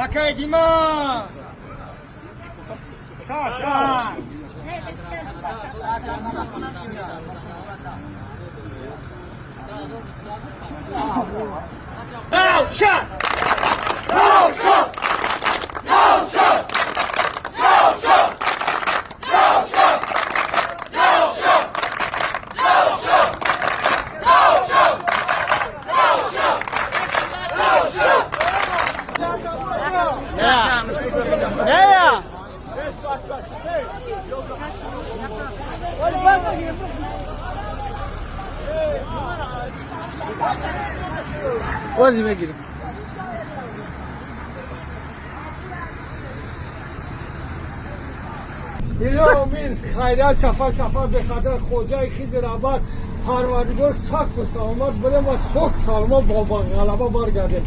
Bakay Dima. Şah. Now shot. Now shot. Now shot. Now shot. Now shot. Now shot. Now shot. Now shot. Now shot. Now shot. Yeah. بازی بگیریم ایلا امید خیلیت سفر به خاطر خوجای خیز رابط پروردگار سخت و سلامت بده و سخت سلامت با غلبه برگرده